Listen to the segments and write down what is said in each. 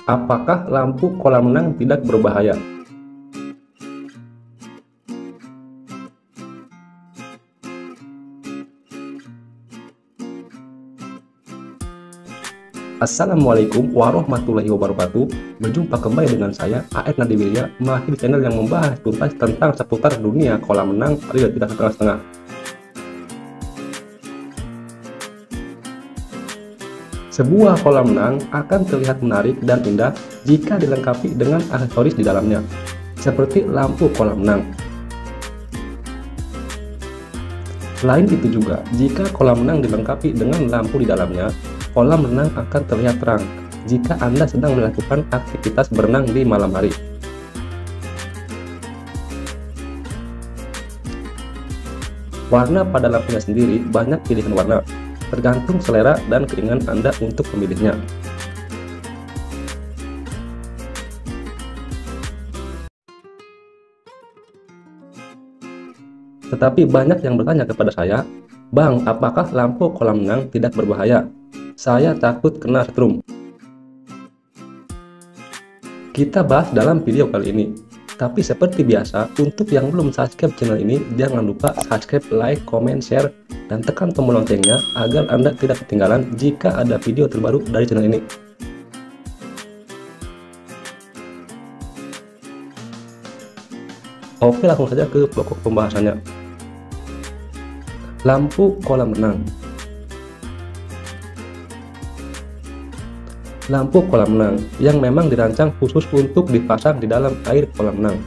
Apakah lampu kolam renang tidak berbahaya? Assalamualaikum warahmatullahi wabarakatuh. Berjumpa kembali dengan saya, A.R. Nadiwirya, mahasiswa channel yang membahas tuntas tentang seputar dunia kolam renang alias tidak setengah-setengah. Sebuah kolam renang akan terlihat menarik dan indah jika dilengkapi dengan aksesoris di dalamnya, seperti lampu kolam renang. Selain itu juga, jika kolam renang dilengkapi dengan lampu di dalamnya, kolam renang akan terlihat terang jika Anda sedang melakukan aktivitas berenang di malam hari. Warna pada lampunya sendiri banyak pilihan warna, tergantung selera dan keinginan Anda untuk memilihnya. Tetapi banyak yang bertanya kepada saya, "Bang, apakah lampu kolam renang tidak berbahaya? Saya takut kena setrum." Kita bahas dalam video kali ini. Tapi seperti biasa, untuk yang belum subscribe channel ini, jangan lupa subscribe, like, comment, share, dan tekan tombol loncengnya agar Anda tidak ketinggalan jika ada video terbaru dari channel ini. Oke, langsung saja ke pokok pembahasannya. Lampu kolam renang. Lampu kolam renang yang memang dirancang khusus untuk dipasang di dalam air kolam renang.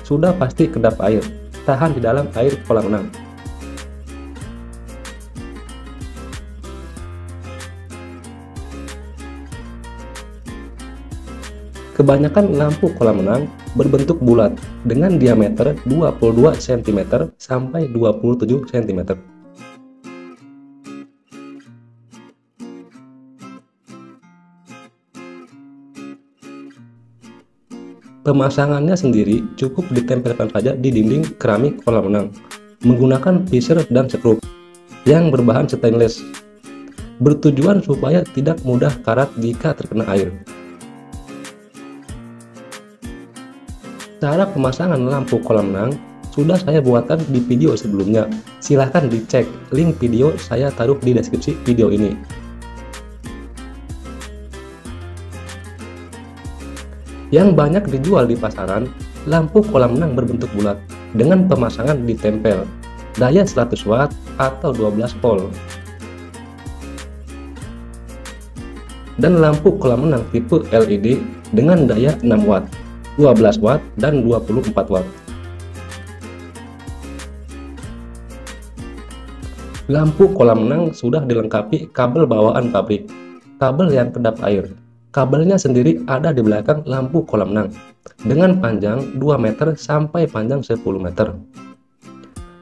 Sudah pasti kedap air, tahan di dalam air kolam renang. Kebanyakan lampu kolam renang berbentuk bulat dengan diameter 22 cm sampai 27 cm. Pemasangannya sendiri cukup ditempelkan saja di dinding keramik kolam renang menggunakan pisser dan skrup yang berbahan stainless, bertujuan supaya tidak mudah karat jika terkena air. Cara pemasangan lampu kolam renang sudah saya buatkan di video sebelumnya, silahkan dicek, link video saya taruh di deskripsi video ini. Yang banyak dijual di pasaran, lampu kolam renang berbentuk bulat dengan pemasangan ditempel, daya 100 watt atau 12 volt. Dan lampu kolam renang tipe LED dengan daya 6 watt, 12 watt, dan 24 watt. Lampu kolam renang sudah dilengkapi kabel bawaan pabrik, kabel yang kedap air. Kabelnya sendiri ada di belakang lampu kolam renang dengan panjang 2 meter sampai panjang 10 meter.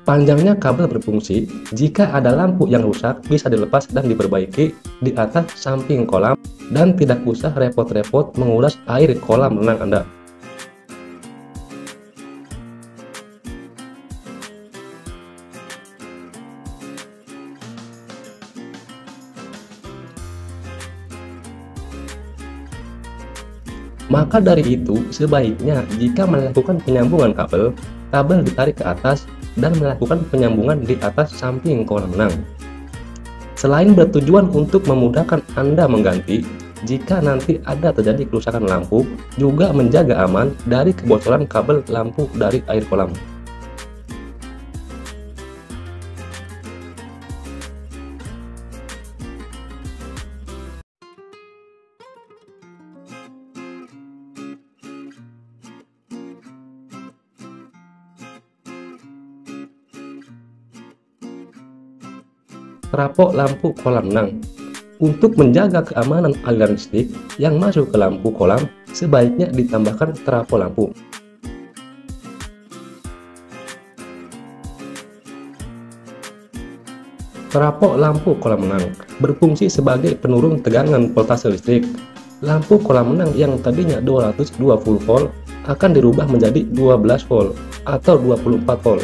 Panjangnya kabel berfungsi jika ada lampu yang rusak bisa dilepas dan diperbaiki di atas samping kolam dan tidak usah repot-repot menguras air kolam renang Anda. Maka dari itu, sebaiknya jika melakukan penyambungan kabel, kabel ditarik ke atas dan melakukan penyambungan di atas samping kolam renang. Selain bertujuan untuk memudahkan Anda mengganti, jika nanti ada terjadi kerusakan lampu, juga menjaga aman dari kebocoran kabel lampu dari air kolam. Trafo lampu kolam renang. Untuk menjaga keamanan aliran listrik yang masuk ke lampu kolam, sebaiknya ditambahkan trafo lampu. Trafo lampu kolam renang berfungsi sebagai penurun tegangan voltase listrik. Lampu kolam renang yang tadinya 220 volt akan dirubah menjadi 12 volt atau 24 volt.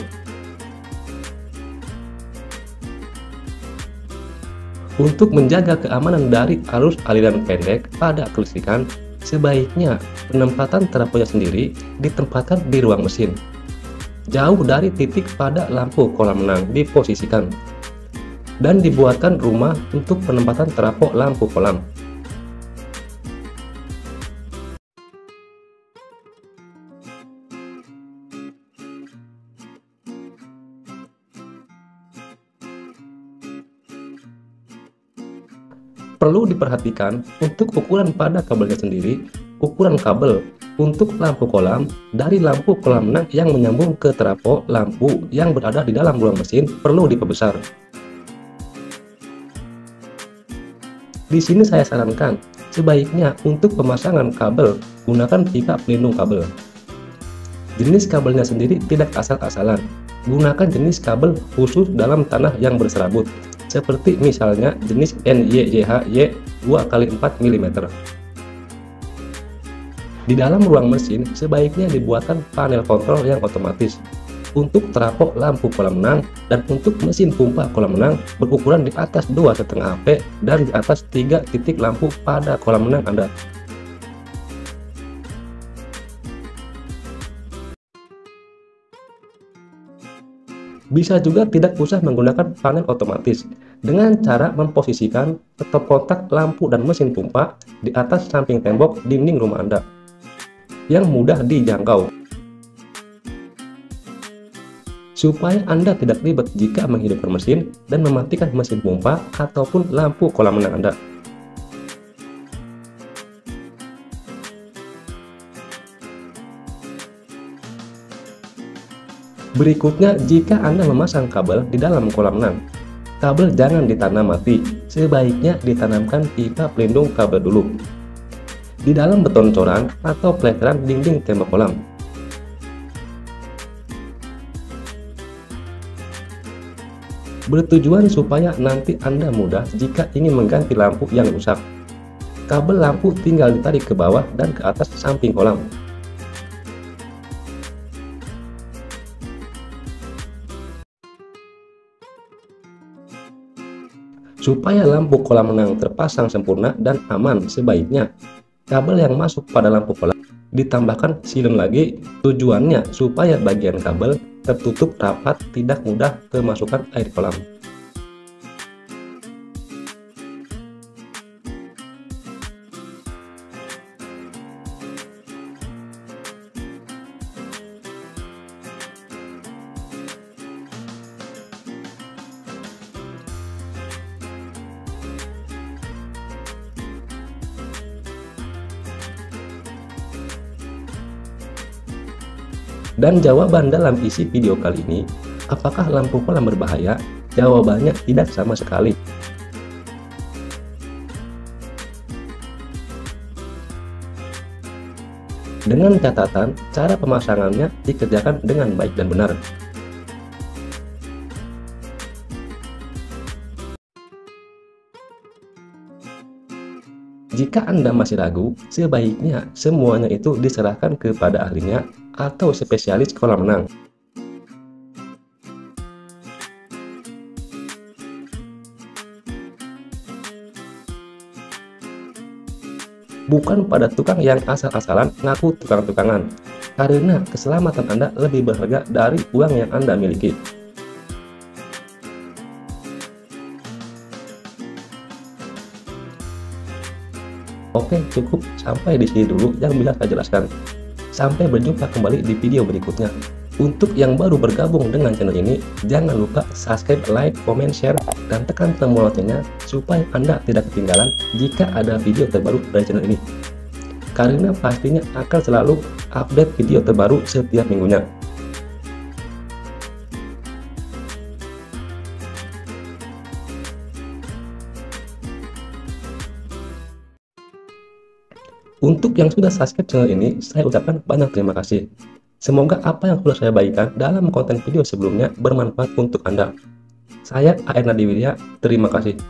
Untuk menjaga keamanan dari arus aliran pendek pada kelistrikan, sebaiknya penempatan trafonya sendiri ditempatkan di ruang mesin, jauh dari titik pada lampu kolam renang diposisikan, dan dibuatkan rumah untuk penempatan trafo lampu kolam. Perlu diperhatikan untuk ukuran pada kabelnya sendiri, ukuran kabel untuk lampu kolam dari lampu kolam renang yang menyambung ke trafo lampu yang berada di dalam ruang mesin perlu diperbesar. Di sini saya sarankan, sebaiknya untuk pemasangan kabel gunakan pipa pelindung kabel. Jenis kabelnya sendiri tidak asal-asalan, gunakan jenis kabel khusus dalam tanah yang berserabut, seperti misalnya jenis NYYHY 2x4 mm. Di dalam ruang mesin sebaiknya dibuatkan panel kontrol yang otomatis untuk trafo lampu kolam renang dan untuk mesin pompa kolam renang berukuran di atas 2,5 AP dan di atas 3 titik lampu pada kolam renang Anda. Bisa juga tidak usah menggunakan panel otomatis dengan cara memposisikan stop kontak lampu dan mesin pompa di atas samping tembok dinding rumah Anda yang mudah dijangkau, supaya Anda tidak ribet jika menghidupkan mesin dan mematikan mesin pompa ataupun lampu kolam renang Anda. Berikutnya, jika Anda memasang kabel di dalam kolam renang, kabel jangan ditanam mati, sebaiknya ditanamkan pipa pelindung kabel dulu di dalam beton coran atau peletaran dinding tembok kolam. Bertujuan supaya nanti Anda mudah jika ingin mengganti lampu yang rusak. Kabel lampu tinggal ditarik ke bawah dan ke atas samping kolam. Supaya lampu kolam renang terpasang sempurna dan aman, sebaiknya kabel yang masuk pada lampu kolam ditambahkan silen lagi, tujuannya supaya bagian kabel tertutup rapat, tidak mudah kemasukan air kolam. Dan jawaban dalam isi video kali ini, apakah lampu kolam berbahaya? Jawabannya tidak sama sekali. Dengan catatan, cara pemasangannya dikerjakan dengan baik dan benar. Jika Anda masih ragu, sebaiknya semuanya itu diserahkan kepada ahlinya atau spesialis kolam renang. Bukan pada tukang yang asal-asalan ngaku tukang-tukangan, karena keselamatan Anda lebih berharga dari uang yang Anda miliki. Oke, cukup sampai di sini dulu yang bisa saya jelaskan. Sampai berjumpa kembali di video berikutnya. Untuk yang baru bergabung dengan channel ini, jangan lupa subscribe, like, comment, share, dan tekan tombol loncengnya supaya Anda tidak ketinggalan jika ada video terbaru dari channel ini. Karena pastinya akan selalu update video terbaru setiap minggunya. Untuk yang sudah subscribe channel ini, saya ucapkan banyak terima kasih. Semoga apa yang sudah saya bagikan dalam konten video sebelumnya bermanfaat untuk Anda. Saya A.R. Nadiwidya, terima kasih.